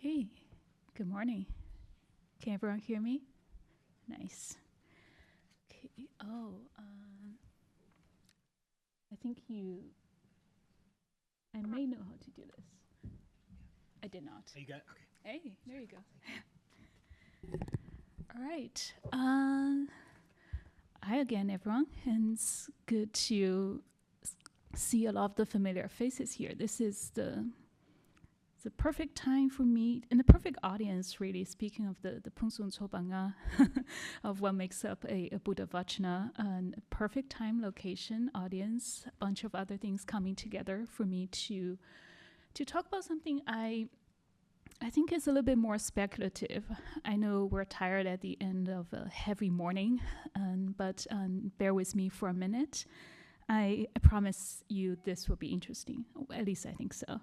Okay, good morning. Can everyone hear me? Nice. Okay. I think I may know how to do this. I did not. Oh, you got it? Okay. Hey, there you go. All right. Hi again, everyone. And it's good to see a lot of the familiar faces here. This is the perfect time for me and the perfect audience, really, speaking of the Pungsun Chobanga of what makes up a Buddha Vachana, and a perfect time, location, audience, a bunch of other things coming together for me to talk about something I think is a little bit more speculative. I know we're tired at the end of a heavy morning, but bear with me for a minute. I promise you this will be interesting. At least I think so.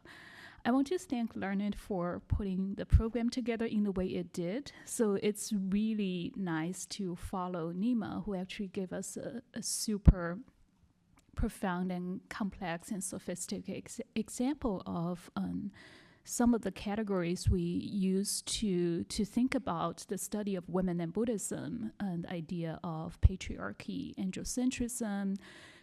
I want to thank Learned for putting the program together in the way it did. So it's really nice to follow Nima, who actually gave us a super profound and complex and sophisticated example of some of the categories we use to think about the study of women and Buddhism, and the idea of patriarchy, androcentrism,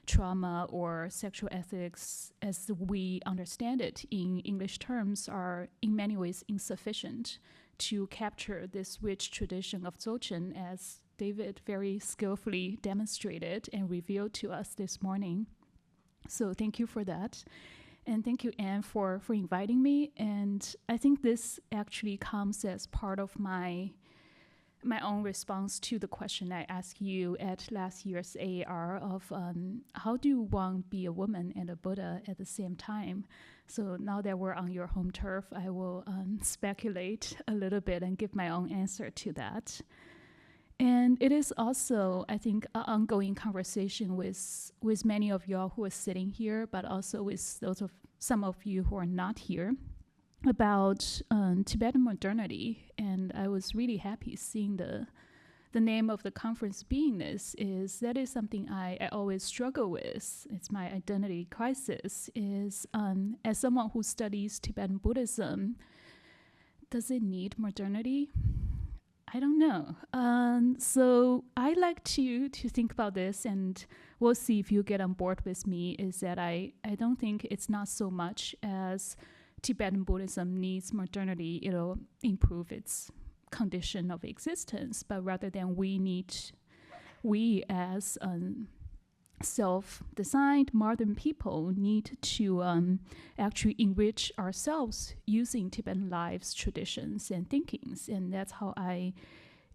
trauma, or sexual ethics, as we understand it in English terms, are in many ways insufficient to capture this rich tradition of Dzogchen, as David very skillfully demonstrated and revealed to us this morning. So thank you for that. And thank you, Anne, for inviting me. And I think this actually comes as part of my own response to the question I asked you at last year's AAR of how do one be a woman and a Buddha at the same time? So now that we're on your home turf, I will speculate a little bit and give my own answer to that. And it is also, I think, an ongoing conversation with many of y'all who are sitting here, but also with some of you who are not here, about Tibetan modernity. And I was really happy seeing the name of the conference being this. That is something I always struggle with. It's my identity crisis, is as someone who studies Tibetan Buddhism, does it need modernity? I don't know. So I like to think about this, and we'll see if you get on board with me, is that I don't think it's not so much as Tibetan Buddhism needs modernity, it'll improve its condition of existence, but rather than we as self-designed modern people need to actually enrich ourselves using Tibetan lives, traditions, and thinkings. And that's how I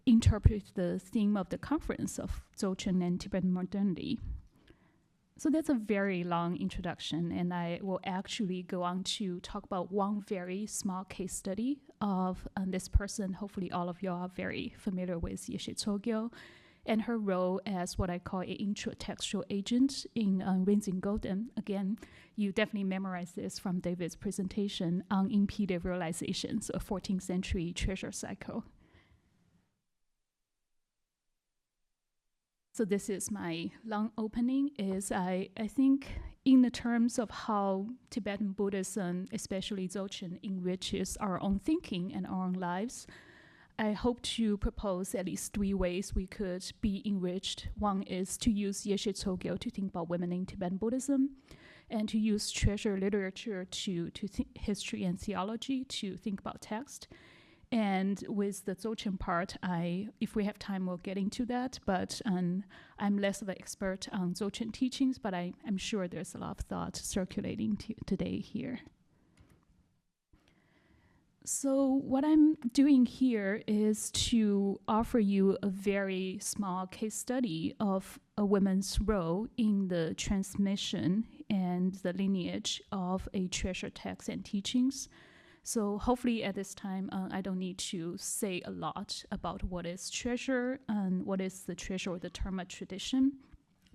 interpret the theme of the conference of Dzogchen and Tibetan modernity. So that's a very long introduction, and I will actually go on to talk about one very small case study of this person. Hopefully all of you are very familiar with Yeshe Tsogyel and her role as what I call an intra-textual agent in Rigdzin Gödem. Again, you definitely memorize this from David's presentation on Unimpeded realization, so a 14th century treasure cycle. So this is my long opening, is I think in the terms of how Tibetan Buddhism, especially Dzogchen, enriches our own thinking and our own lives, I hope to propose at least 3 ways we could be enriched. One is to use Yeshe Tsogyel to think about women in Tibetan Buddhism, and to use treasure literature to history and theology to think about text. And with the Dzogchen part, if we have time, we'll get into that. But I'm less of an expert on Dzogchen teachings, but I'm sure there's a lot of thought circulating today here. So what I'm doing here is to offer you a very small case study of a woman's role in the transmission and the lineage of a treasure text and teachings. So hopefully at this time, I don't need to say a lot about what is treasure and what is the treasure or the Dharma tradition.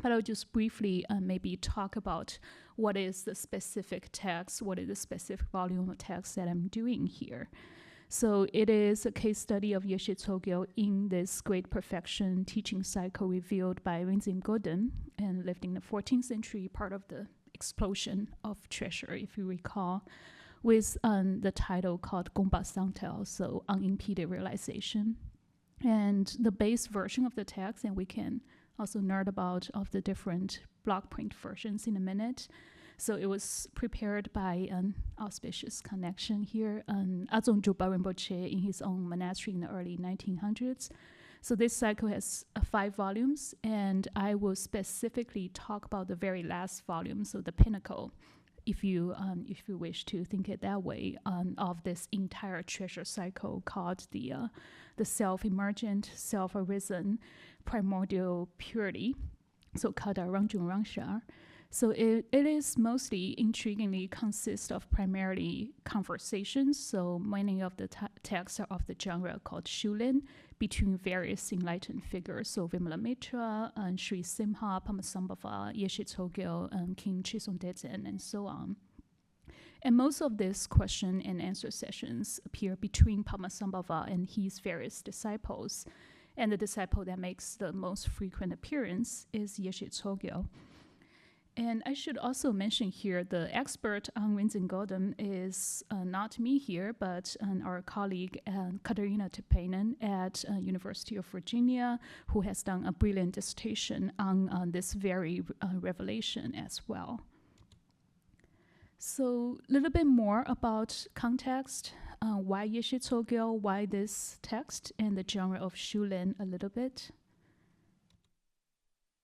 But I'll just briefly maybe talk about what is the specific text, what is the specific volume of text that I'm doing here. So it is a case study of Yeshe Tsogyel in this Great Perfection teaching cycle revealed by Rigdzin Gödem, and lived in the 14th century, part of the explosion of treasure, if you recall, with the title called Gongba Sangtel, so Unimpeded Realization. And the base version of the text, and we can also nerd about of the different block print versions in a minute. So it was prepared by an auspicious connection here, Azong Drupal Rinpoche in his own monastery in the early 1900s. So this cycle has 5 volumes, and I will specifically talk about the very last volume, so the pinnacle, if you wish to think it that way, of this entire treasure cycle called the self-emergent, self-arisen primordial purity, so called Rangjung Rangsha. So it is mostly, intriguingly, consists of primarily conversations. So many of the texts are of the genre called Shulin, between various enlightened figures. So Vimalamitra, and Sri Simha, Pamasambhava, Yeshe Tsogyel, and King Chisung Dezen, and so on. And most of these question and answer sessions appear between Pamasambhava and his various disciples. And the disciple that makes the most frequent appearance is Yeshe Tsogyel. And I should also mention here, the expert on Rigdzin Gödem is not me here, but our colleague Katerina Tibetan at University of Virginia, who has done a brilliant dissertation on this very revelation as well. So a little bit more about context, why Yeshe Tsogyel, why this text, and the genre of Shulin a little bit.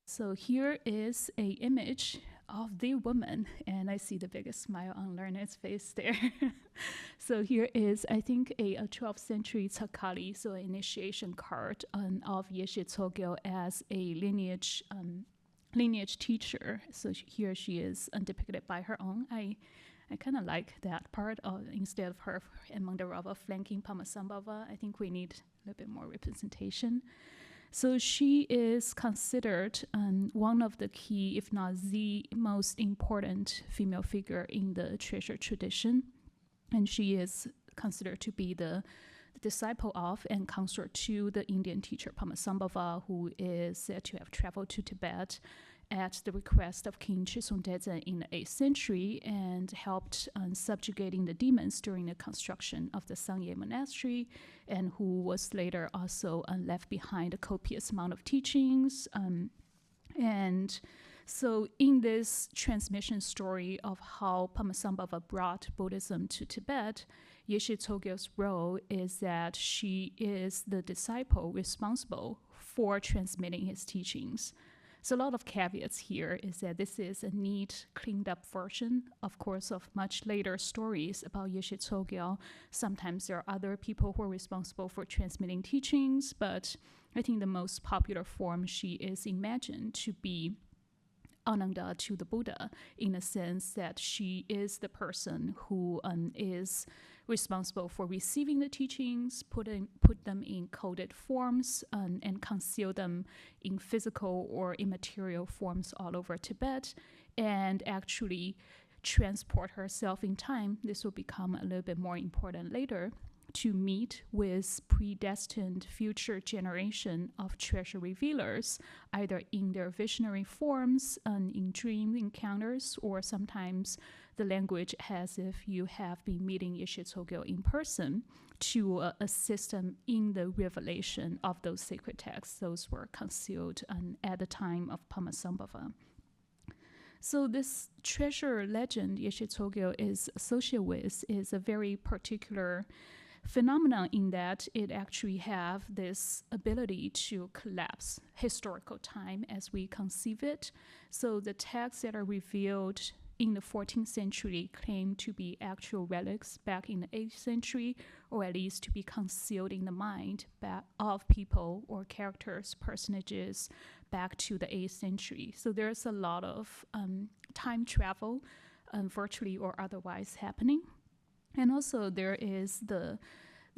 So here is an image of the woman, and I see the biggest smile on Lerner's face there. So here is, I think, a 12th century tsakali, so an initiation card of Yeshe Tsogyel as a lineage teacher. So here she is depicted by her own. I kind of like that part, instead of her and Mandarava flanking Pamasambhava. I think we need a little bit more representation. So she is considered one of the key, if not the most important female figure in the treasure tradition. And she is considered to be the disciple of and consort to the Indian teacher Pamasambhava, who is said to have traveled to Tibet at the request of King Chisung Dezen in the 8th century and helped subjugating the demons during the construction of the Sangye monastery, and who was later also left behind a copious amount of teachings. And so in this transmission story of how Pamasambhava brought Buddhism to Tibet, Yeshe Tsogyel's role is that she is the disciple responsible for transmitting his teachings. So a lot of caveats here is that this is a neat, cleaned up version, of course, of much later stories about Yeshe Tsogyel. Sometimes there are other people who are responsible for transmitting teachings, but I think the most popular form, she is imagined to be Ananda to the Buddha, in a sense that she is the person who is responsible for receiving the teachings, put them in coded forms, and conceal them in physical or immaterial forms all over Tibet, and actually transport herself in time. This will become a little bit more important later, to meet with predestined future generation of treasure revealers, either in their visionary forms, in dream encounters, or sometimes the language as if you have been meeting Yeshe Tsogyel in person, to assist them in the revelation of those sacred texts. Those were concealed at the time of Pamasambhava. So this treasure legend Yeshe Tsogyel is associated with is a very particular phenomenon in that it actually have this ability to collapse historical time as we conceive it. So the texts that are revealed in the 14th century claim to be actual relics back in the 8th century, or at least to be concealed in the mind of people or characters, personages back to the 8th century. So there's a lot of time travel, virtually or otherwise, happening. And also there is the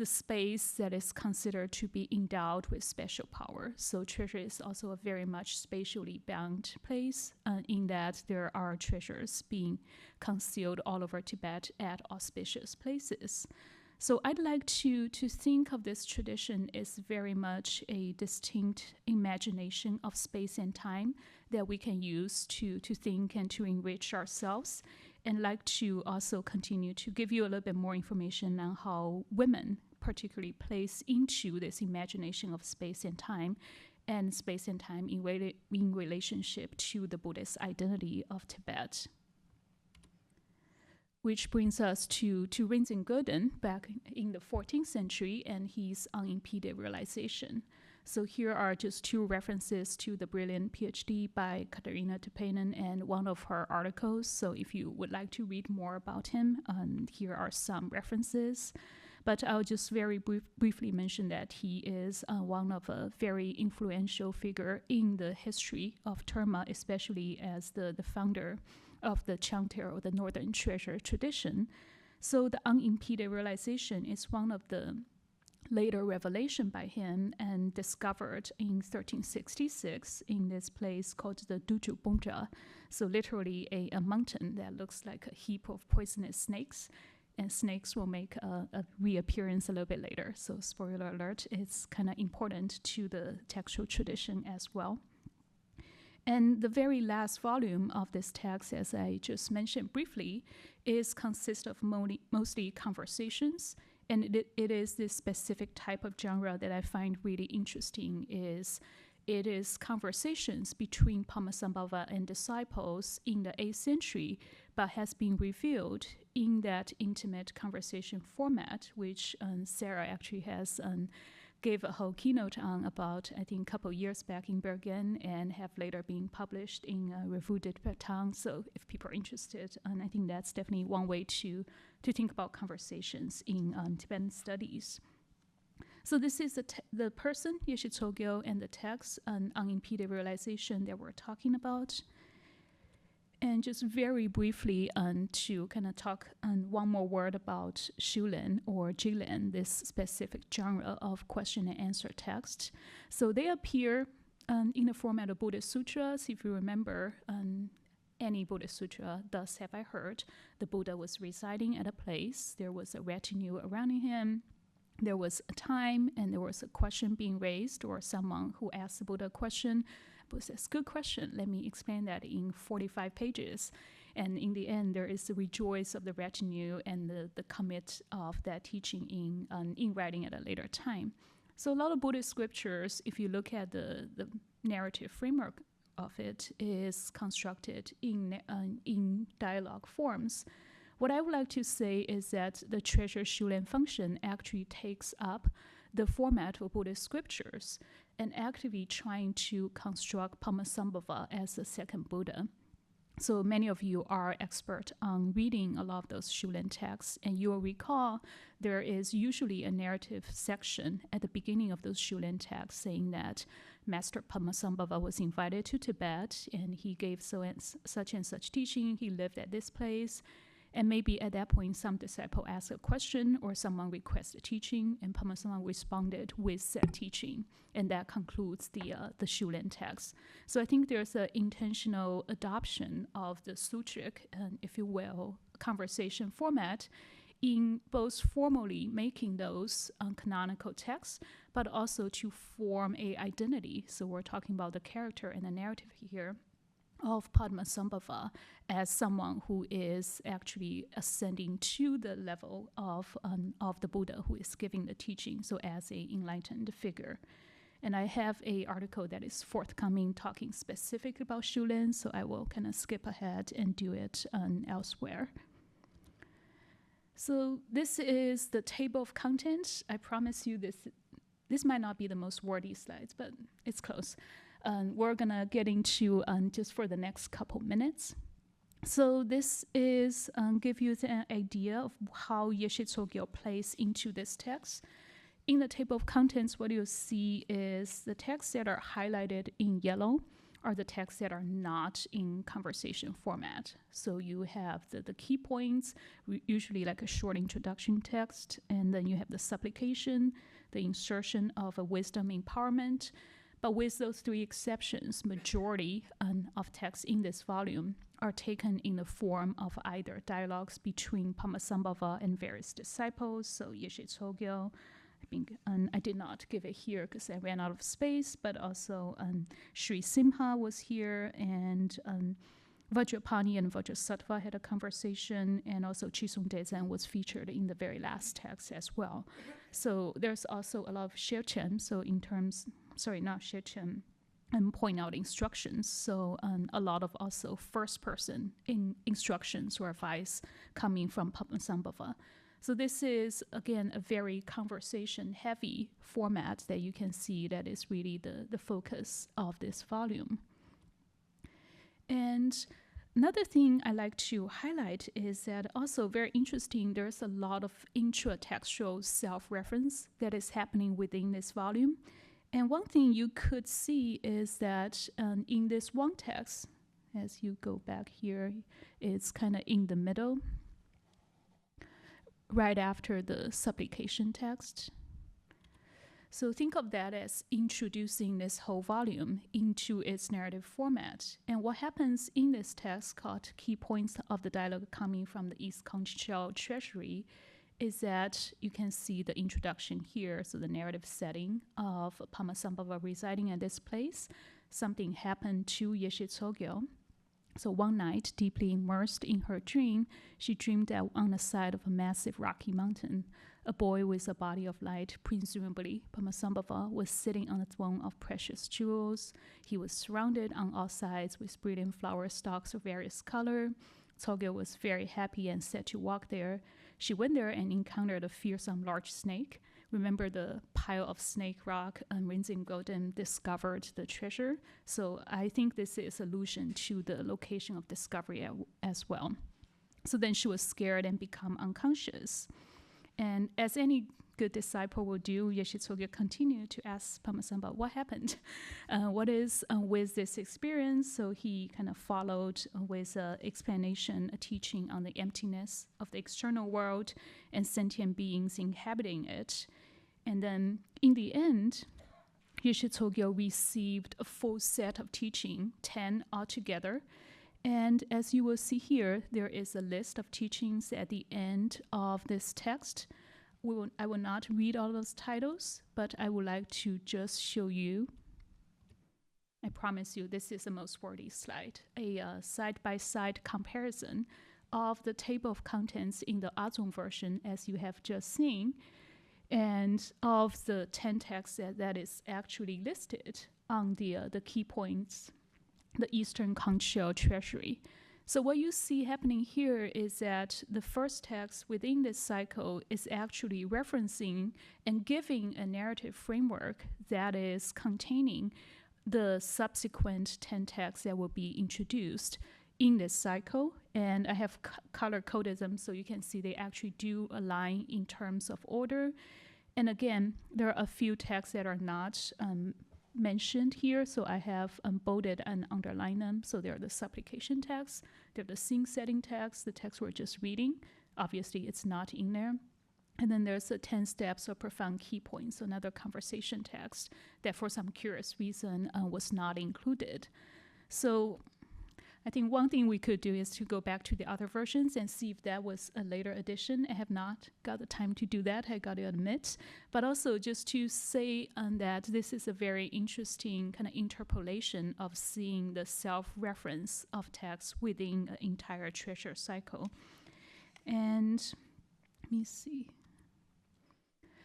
space that is considered to be endowed with special power. So treasure is also a very much spatially bound place, in that there are treasures being concealed all over Tibet at auspicious places. So I'd like to think of this tradition as very much a distinct imagination of space and time that we can use to think and to enrich ourselves. and like to also continue to give you a little bit more information on how women particularly place into this imagination of space and time in relationship to the Buddhist identity of Tibet. Which brings us to Rigdzin Gödem back in the 14th century and his unimpeded realization. So here are just two references to the brilliant PhD by Katerina Tibetan and one of her articles. So if you would like to read more about him, here are some references. But I'll just very briefly mention that he is one of a very influential figure in the history of Terma, especially as the founder of the Chanter or the Northern Treasure tradition. So the unimpeded realization is one of the later revelation by him and discovered in 1366 in this place called the Duju Bongja. So literally a mountain that looks like a heap of poisonous snakes. And snakes will make a reappearance a little bit later. So spoiler alert, it's kind of important to the textual tradition as well. And the very last volume of this text, as I just mentioned briefly, consists of mostly conversations. And it is this specific type of genre that I find really interesting. It is conversations between Padmasambhava and disciples in the 8th century, but has been revealed in that intimate conversation format, which Sarah actually has gave a whole keynote on about, I think, a couple years back in Bergen and have later been published in Revue de Tibetan. So if people are interested, I think that's definitely one way to think about conversations in Tibetan studies. So this is the person, Yeshe Tsogyel, and the text, unimpeded realization that we're talking about. And just very briefly to kind of talk one more word about Shulen or Jilen, this specific genre of question and answer text. So they appear in the format of Buddhist sutras. If you remember, any Buddhist sutra, thus have I heard, the Buddha was residing at a place. There was a retinue around him. There was a time and there was a question being raised or someone who asked the Buddha a question. Buddha says, good question. Let me explain that in 45 pages. And in the end, there is the rejoice of the retinue and the commit of that teaching in writing at a later time. So a lot of Buddhist scriptures, if you look at the narrative framework of it, is constructed in dialogue forms. What I would like to say is that the treasure Shulen function actually takes up the format of Buddhist scriptures and actively trying to construct Padmasambhava as the second Buddha. So many of you are expert on reading a lot of those Shulen texts, and you will recall there is usually a narrative section at the beginning of those Shulen texts saying that Master Padmasambhava was invited to Tibet and he gave such and such teaching, he lived at this place. And maybe at that point, some disciple asked a question or someone requested teaching, and Padmasambhava responded with said teaching. And that concludes the Shulen text. So I think there's an intentional adoption of the sutric, if you will, conversation format in both formally making those canonical texts, but also to form a identity. So we're talking about the character and the narrative here of Padmasambhava as someone who is actually ascending to the level of the Buddha who is giving the teaching, so as an enlightened figure. And I have an article that is forthcoming talking specific about Shulen, so I will kind of skip ahead and do it elsewhere. So this is the table of contents. I promise you this might not be the most wordy slides, but it's close. We're going to get into just for the next couple minutes. So this is give you an idea of how Yeshe Tsogyel plays into this text. In the table of contents, what you'll see is the texts that are highlighted in yellow are the texts that are not in conversation format. So you have the key points, usually like a short introduction text, and then you have the supplication, the insertion of a wisdom empowerment. But with those three exceptions, majority of texts in this volume are taken in the form of either dialogues between Padmasambhava and various disciples, so Yeshe Tsogyel. I think I did not give it here because I ran out of space, but also Sri Simha was here, and Vajrapani and Vajrasattva had a conversation, and also Chisung Dezen was featured in the very last text as well. So there's also a lot of Shechen, so in terms, sorry, not Shechen, and point out instructions. So a lot of also first person in instructions or advice coming from Padmasambhava. So this is, again, a very conversation-heavy format that you can see that is really the focus of this volume. And another thing I like to highlight is that also very interesting, there's a lot of intra-textual self-reference that is happening within this volume. And one thing you could see is that in this one text, as you go back here, it's kind of in the middle, right after the supplication text. So think of that as introducing this whole volume into its narrative format. And what happens in this text called Key Points of the Dialogue coming from the East Conchal Treasury is that you can see the introduction here, so the narrative setting of Padmasambhava residing at this place. Something happened to Yeshe Tsogyel. So one night, deeply immersed in her dream, she dreamed that on the side of a massive rocky mountain, a boy with a body of light, presumably Padmasambhava, was sitting on a throne of precious jewels. He was surrounded on all sides with brilliant flower stalks of various color. Tsogyel was very happy and set to walk there. She went there and encountered a fearsome large snake. Remember the pile of snake rock, and Rigdzin Gödem discovered the treasure. So I think this is allusion to the location of discovery as well. So then she was scared and become unconscious. And as any good disciple will do, Yeshe Tsogyel continued to ask Padmasambhava what happened, what is with this experience. So he kind of followed with an explanation, a teaching on the emptiness of the external world and sentient beings inhabiting it. And then in the end, Yeshe Tsogyel received a full set of teaching, 10 altogether. And as you will see here, there is a list of teachings at the end of this text. I will not read all those titles, but I would like to just show you. I promise you this is the most worthy slide, a side-by-side comparison of the table of contents in the Azong version, as you have just seen, and of the 10 texts that is actually listed on the key points, the Eastern Conchal Treasury. So what you see happening here is that the first text within this cycle is actually referencing and giving a narrative framework that is containing the subsequent 10 texts that will be introduced in this cycle. And I have color-coded them so you can see they actually do align in terms of order. And again, there are a few texts that are not mentioned here, so I have bolded and underlined them. So there are the supplication texts, there are the scene setting texts, the text we're just reading. Obviously, it's not in there. And then there's the 10 steps of profound key points, another conversation text that for some curious reason was not included. So I think one thing we could do is to go back to the other versions and see if that was a later addition. I have not got the time to do that, I got to admit. But also just to say that this is a very interesting kind of interpolation of seeing the self-reference of text within an entire treasure cycle. And let me see.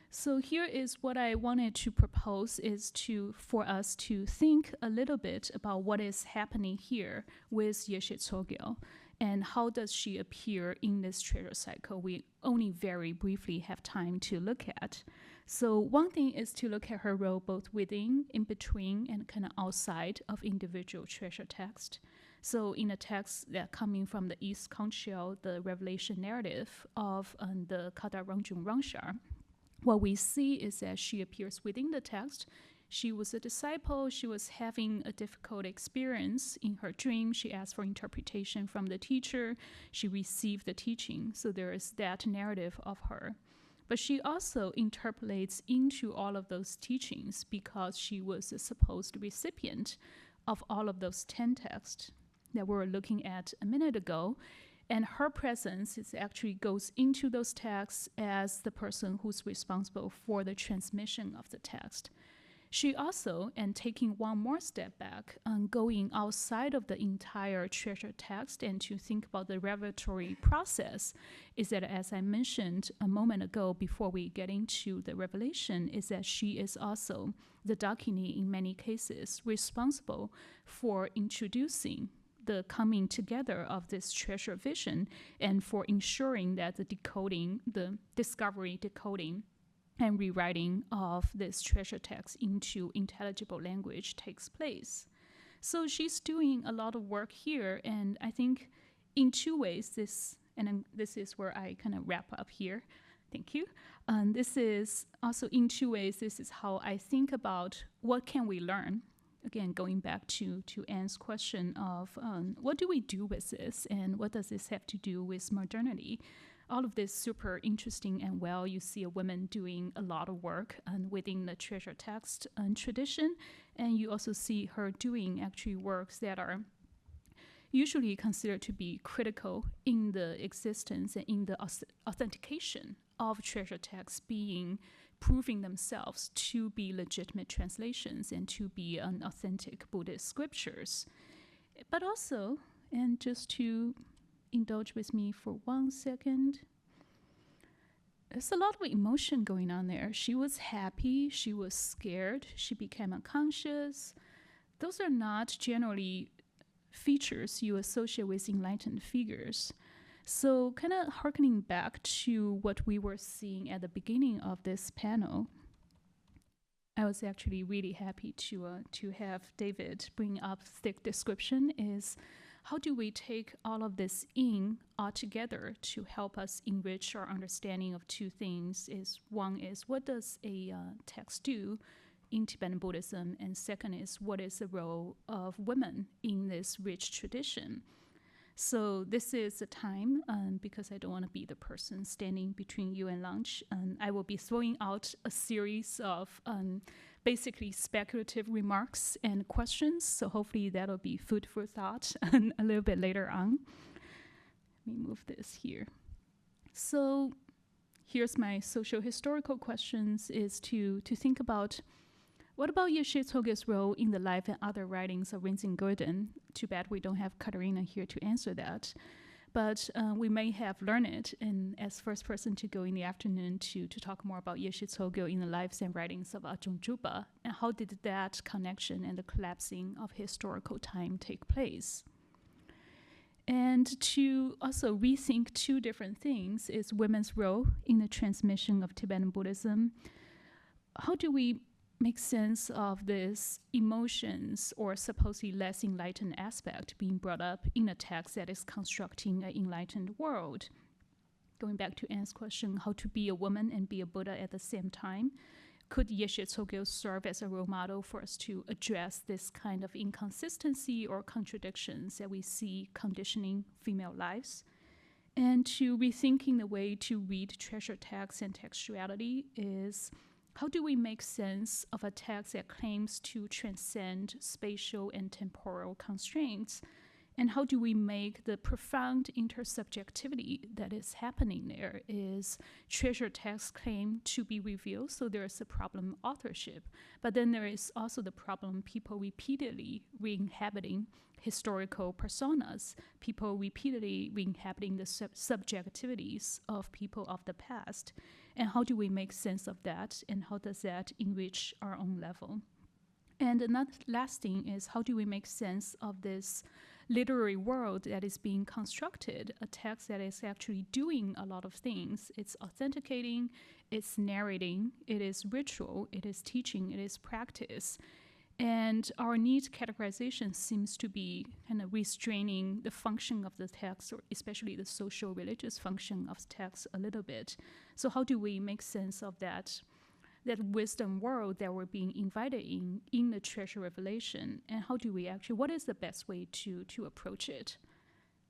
So here is what I wanted to propose is for us to think a little bit about what is happening here with Yeshe Tsogyel and how does she appear in this treasure cycle. We only very briefly have time to look at. So one thing is to look at her role both within, in between, and kind of outside of individual treasure text. So in a text that coming from the East Conchal, the revelation narrative of the Kada Rangjung Rangshar, what we see is that she appears within the text. She was a disciple. She was having a difficult experience in her dream. She asked for interpretation from the teacher. She received the teaching. So there is that narrative of her. But she also interpolates into all of those teachings because she was a supposed recipient of all of those 10 texts that we were looking at a minute ago. And her presence actually goes into those texts as the person who's responsible for the transmission of the text. She also, and taking one more step back, going outside of the entire treasure text and to think about the revelatory process, is that, as I mentioned a moment ago before we get into the revelation, is that she is also the Dakini in many cases responsible for introducing the coming together of this treasure vision and for ensuring that the decoding, the discovery, decoding, and rewriting of this treasure text into intelligible language takes place. So she's doing a lot of work here, and I think in two ways, this is where I kind of wrap up here. Thank you. This is also in two ways, this is how I think about what can we learn. Again, going back to Anne's question of what do we do with this, and what does this have to do with modernity? All of this super interesting, and well, you see a woman doing a lot of work within the treasure text tradition, and you also see her doing actually works that are usually considered to be critical in the existence and in the authentication of treasure texts proving themselves to be legitimate translations and to be an authentic Buddhist scriptures. But also, and just to indulge with me for 1 second. There's a lot of emotion going on there. She was happy, she was scared, she became unconscious. Those are not generally features you associate with enlightened figures. So kind of hearkening back to what we were seeing at the beginning of this panel, I was actually really happy to have David bring up thick description is how do we take all of this in all together to help us enrich our understanding of two things? One is what does a text do in Tibetan Buddhism, and second is what is the role of women in this rich tradition? So this is the time, because I don't want to be the person standing between you and lunch, I will be throwing out a series of basically speculative remarks and questions. So hopefully that'll be food for thought a little bit later on. Let me move this here. So here's my socio-historical questions is to think about what about Yeshe Tsogyel's role in the life and other writings of Rigdzin Gödem? Too bad we don't have Katarina here to answer that. But we may have learned it as first person to go in the afternoon to talk more about Yeshe Tsogyel in the lives and writings of Ajahn Juba, and how did that connection and the collapsing of historical time take place. And to also rethink two different things is women's role in the transmission of Tibetan Buddhism. How do we make sense of this emotions or supposedly less enlightened aspect being brought up in a text that is constructing an enlightened world? Going back to Anne's question, how to be a woman and be a Buddha at the same time. Could Yeshe Tsogyel serve as a role model for us to address this kind of inconsistency or contradictions that we see conditioning female lives? And to rethinking the way to read treasure texts and textuality is how do we make sense of a text that claims to transcend spatial and temporal constraints? And how do we make the profound intersubjectivity that is happening there? Is treasure text claim to be revealed? So there is a problem authorship. But then there is also the problem people repeatedly re-inhabiting historical personas, people repeatedly re-inhabiting the subjectivities of people of the past. And how do we make sense of that? And how does that enrich our own level? And another last thing is how do we make sense of this literary world that is being constructed, a text that is actually doing a lot of things. It's authenticating, it's narrating, it is ritual, it is teaching, it is practice. And our neat categorization seems to be kind of restraining the function of the text, or especially the social religious function of text a little bit. So how do we make sense of that wisdom world that we're being invited in the treasure revelation, and how do we actually, what is the best way to approach it?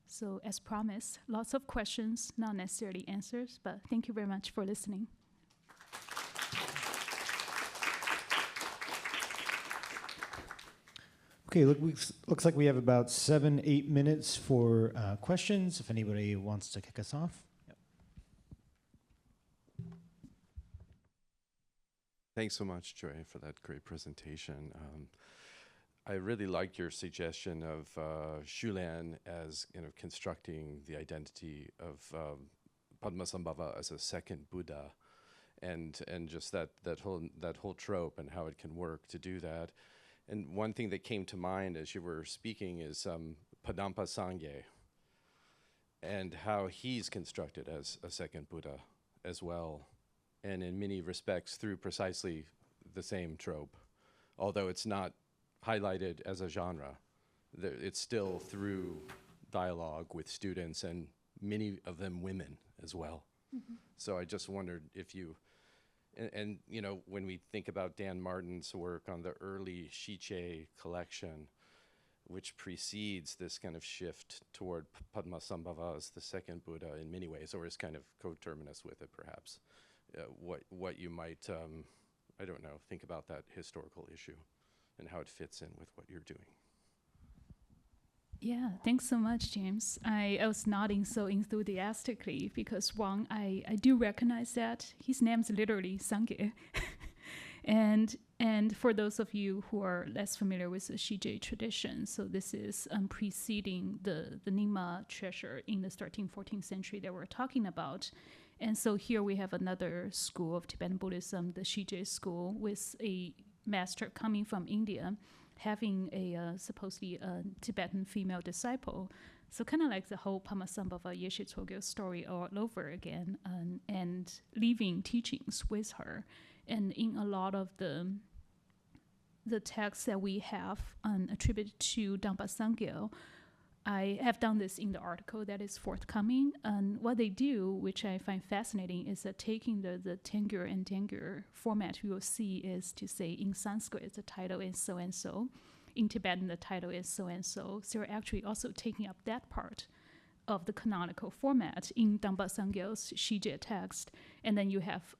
So as promised, lots of questions, not necessarily answers, but thank you very much for listening. Okay, looks like we have about 7-8 minutes for questions, if anybody wants to kick us off. Thanks so much, Jue, for that great presentation. I really like your suggestion of Jue Liang as constructing the identity of Padmasambhava as a second Buddha, and just that whole trope and how it can work to do that. And one thing that came to mind as you were speaking is Padampa Sangye, and how he's constructed as a second Buddha as well, and in many respects through precisely the same trope, although it's not highlighted as a genre. It's still through dialogue with students, and many of them women as well. Mm-hmm. So I just wondered if you, and you know, when we think about Dan Martin's work on the early Shiche collection, which precedes this kind of shift toward Padmasambhava as the second Buddha in many ways, or is kind of coterminous with it perhaps, what you might, I don't know, think about that historical issue and how it fits in with what you're doing. Yeah, thanks so much, James. I was nodding so enthusiastically because one, I do recognize that his name's literally Sangye. And for those of you who are less familiar with the Shije tradition, so this is preceding the Nyingma treasure in the 13th, 14th century that we're talking about. And so here we have another school of Tibetan Buddhism, the Shije school, with a master coming from India, having a supposedly a Tibetan female disciple. So kind of like the whole Padmasambhava Yeshe Tsogyel story all over again, and leaving teachings with her. And in a lot of the texts that we have attributed to Dampa Sangye, I have done this in the article that is forthcoming. And what they do, which I find fascinating, is that taking the Tengyur and Tengyur format you will see is to say in Sanskrit the title is so and so, in Tibetan the title is so and so. So they're actually also taking up that part of the canonical format in Dampa Sangye's Shije text. And then you have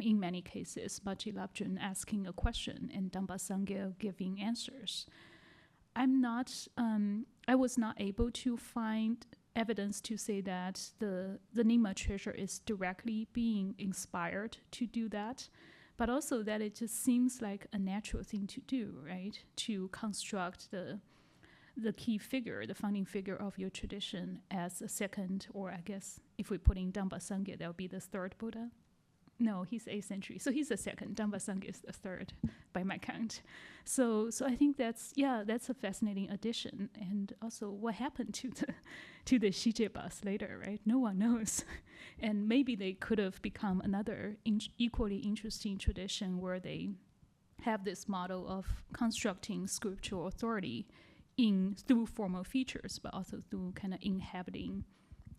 in many cases, Baji Labjun asking a question and Dampa Sangye giving answers. I was not able to find evidence to say that the Nyingma treasure is directly being inspired to do that, but also that it just seems like a natural thing to do, right? To construct the key figure, the founding figure of your tradition as a second, or I guess if we put in Dampa Sangye, that would be the third Buddha. No, he's 8th century, so he's the second. Dampa Sangye is the third by my count. So I think that's a fascinating addition. And also, what happened to the Shije bus later, right? No one knows. And maybe they could have become another equally interesting tradition where they have this model of constructing scriptural authority through formal features, but also through kind of inhabiting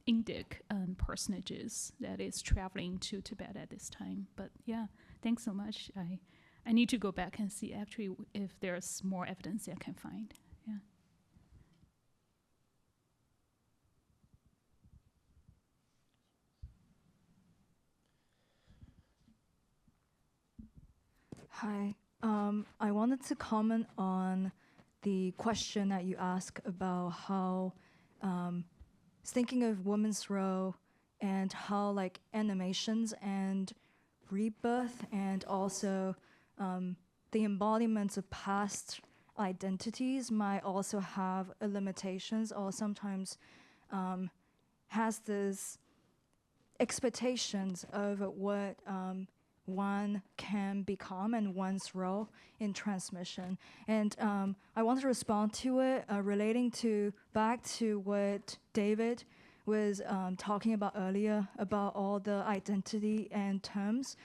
Indic personages that is traveling to Tibet at this time. But yeah, thanks so much. I need to go back and see actually if there's more evidence I can find. Yeah. Hi. I wanted to comment on the question that you asked about how thinking of women's role and how like animations and rebirth and also the embodiments of past identities might also have limitations, or sometimes has this expectations of what one can become and one's role in transmission. And I want to respond to it relating back to what David was talking about earlier about all the identity and terms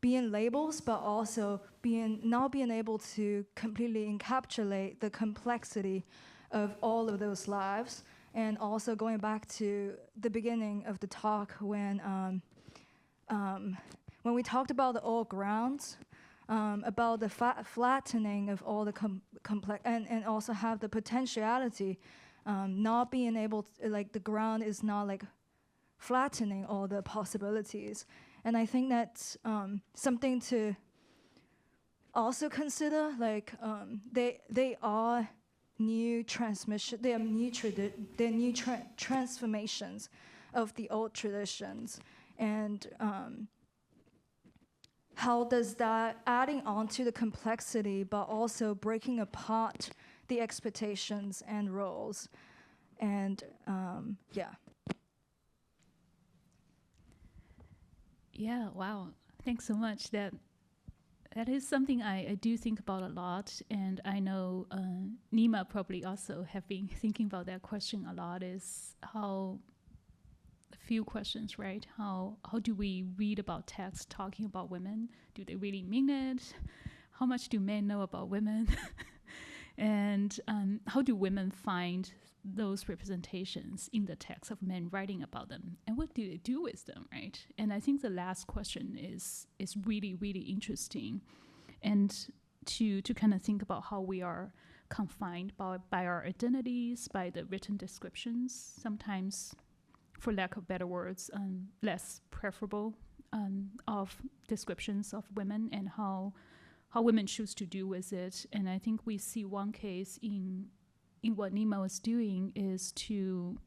being labels, but also not being able to completely encapsulate the complexity of all of those lives. And also going back to the beginning of the talk when we talked about the old grounds, about the flattening of all the complex, and also have the potentiality, not being able to, like the ground is not like flattening all the possibilities. And I think that's something to also consider, like they are new transmission, they are new transformations of the old traditions. And how does that adding on to the complexity, but also breaking apart the expectations and roles, and yeah. Yeah, wow. Thanks so much. That is something I do think about a lot, and I know Nima probably also have been thinking about that question a lot, is how a few questions, right? How do we read about texts talking about women? Do they really mean it? How much do men know about women? And how do women find those representations in the text of men writing about them? And what do they do with them, right? And I think the last question is really, really interesting. And to kind of think about how we are confined by our identities, by the written descriptions, sometimes, for lack of better words, less preferable of descriptions of women, and how women choose to do with it. And I think we see one case in what Nima was doing is to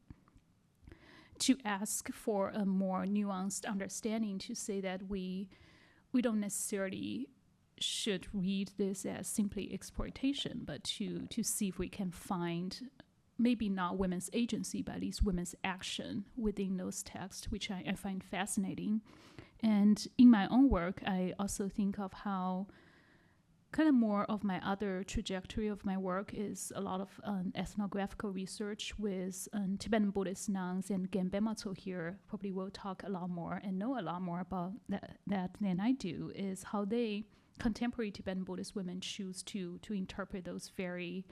ask for a more nuanced understanding, to say that we don't necessarily should read this as simply exploitation, but to see if we can find maybe not women's agency, but at least women's action within those texts, which I find fascinating. And in my own work, I also think of how kind of more of my other trajectory of my work is a lot of ethnographical research with Tibetan Buddhist nuns, and Genbema here probably will talk a lot more and know a lot more about that than I do, is how contemporary Tibetan Buddhist women choose to interpret those very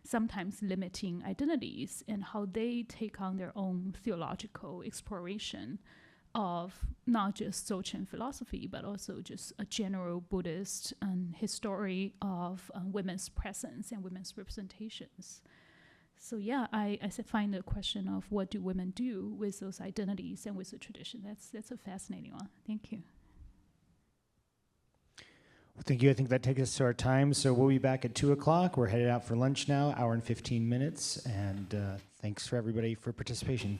sometimes limiting identities, and how they take on their own theological exploration of not just Dzogchen philosophy, but also just a general Buddhist history of women's presence and women's representations. So yeah, I find the question of what do women do with those identities and with the tradition, that's a fascinating one. Thank you. Well, thank you. I think that takes us to our time. So we'll be back at 2 o'clock. We're headed out for lunch now, hour and 15 minutes. And thanks for everybody for participation.